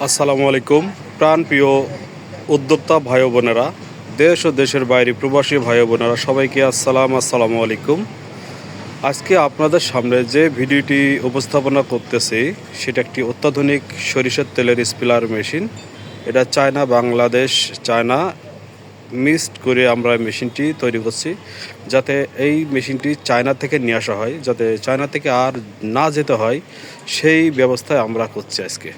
আসসালামু আলাইকুম। প্রাণপ্রিয় উদ্যোক্তা ভাই বোনেরা, দেশ ও দেশের বাইরে প্রবাসী ভাই বোনেরা, সবাইকে আসসালামু আলাইকুম। আজকে আপনাদের সামনে যে ভিডিওটি উপস্থাপনা করতেছি সেটা একটি অত্যাধুনিক সরিষার তেলের স্পিলার মেশিন। এটা চায়না, বাংলাদেশ, চায়না মিক্সড করে আমরা মেশিনটি তৈরি করছি, যাতে এই মেশিনটি চায়না থেকে নিয়ে আসা হয়, যাতে চায়না থেকে আর না যেতে হয়, সেই ব্যবস্থায় আমরা করছি। আজকে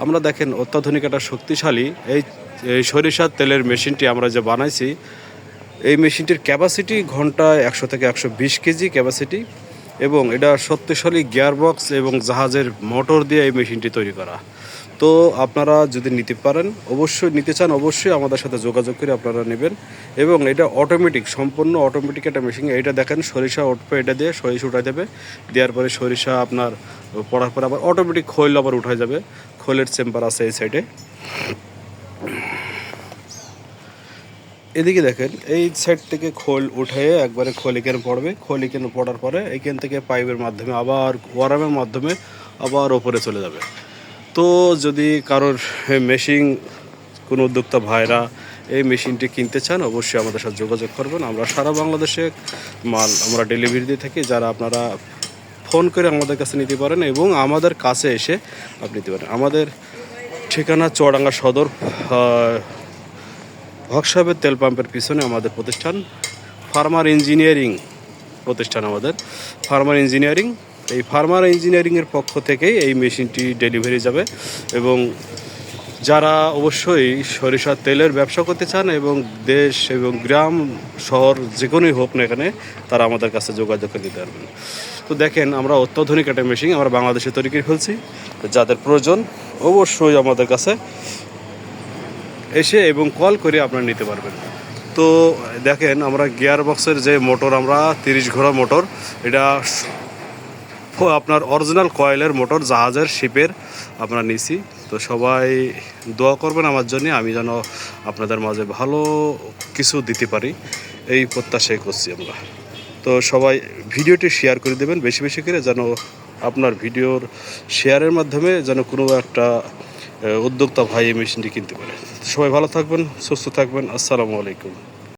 আমরা দেখেন অত্যাধুনিক একটা শক্তিশালী এই এই সরিষার তেলের মেশিনটি আমরা যে বানাইছি। এই মেশিনটির ক্যাপাসিটি ঘন্টায় 100 থেকে 120 কেজি ক্যাপাসিটি, এবং এটা শক্তিশালী গিয়ারবক্স এবং জাহাজের মোটর দিয়ে এই মেশিনটি তৈরি করা। তো আপনারা যদি নিতে পারেন, অবশ্যই নিতে চান, অবশ্যই আমাদের সাথে যোগাযোগ করে আপনারা নেবেন। এবং এটা অটোমেটিক, সম্পূর্ণ অটোমেটিক একটা মেশিন। এটা দেখেন সরিষা উঠবে, এটা দিয়ে সরিষা উঠাই দেবে, দেওয়ার পরে সরিষা আপনার পড়ার পরে আবার অটোমেটিক খৈল আবার উঠাই যাবে। খৈলের চেম্বার আছে এই সাইডে। এদিকে দেখেন এই সাইড থেকে খোল উঠে একবারে খোল এখানে পড়বে। খোল এখানে পড়ার পরে এখান থেকে পাইপের মাধ্যমে আবার ওয়ারামের মাধ্যমে আবার ওপরে চলে যাবে। তো যদি কারোর মেশিন, কোনো উদ্যোক্তা ভাইরা এই মেশিনটি কিনতে চান, অবশ্যই আমাদের সাথে যোগাযোগ করবেন। আমরা সারা বাংলাদেশে মাল আমরা ডেলিভারি দিয়ে থাকি। যারা আপনারা ফোন করে আমাদের কাছে নিতে পারেন এবং আমাদের কাছে এসে আপনি নিতে পারেন। আমাদের ঠিকানা চুয়াডাঙ্গা সদর, হক সাহেবের তেল পাম্পের পিছনে আমাদের প্রতিষ্ঠান, ফার্মার ইঞ্জিনিয়ারিং প্রতিষ্ঠান আমাদের, ফার্মার ইঞ্জিনিয়ারিং। এই ফার্মার ইঞ্জিনিয়ারিংয়ের পক্ষ থেকেই এই মেশিনটি ডেলিভারি যাবে। এবং যারা অবশ্যই সরিষার তেলের ব্যবসা করতে চান এবং দেশ এবং গ্রাম শহর যে কোনোই হোক না এখানে, তারা আমাদের কাছে যোগাযোগ করে দিতে পারবেন। তো দেখেন আমরা অত্যাধুনিক একটা মেশিন আমরা বাংলাদেশে তৈরি করে ফেলছি। যাদের প্রয়োজন অবশ্যই আমাদের কাছে এসে এবং কল করে আপনারা নিতে পারবেন। তো দেখেন আমরা গিয়ার বক্সের যে মোটর, আমরা 30 ঘোড়া মোটর, এটা আপনার অরিজিনাল কয়েলের মোটর, জাহাজের শিপের আমরা নিছি। তো সবাই দোয়া করবেন আমার জন্য, আমি যেন আপনাদের মাঝে ভালো কিছু দিতে পারি, এই প্রত্যাশাই করছি আমরা। তো সবাই ভিডিওটি শেয়ার করে দেবেন বেশি বেশি করে, যেন আপনার ভিডিওর শেয়ারের মাধ্যমে যেন কোনো একটা উদ্যোক্তা ভাই এই মেশিনটি কিনতে পারে। সবাই ভালো থাকবেন, সুস্থ থাকবেন। আসসালামু আলাইকুম।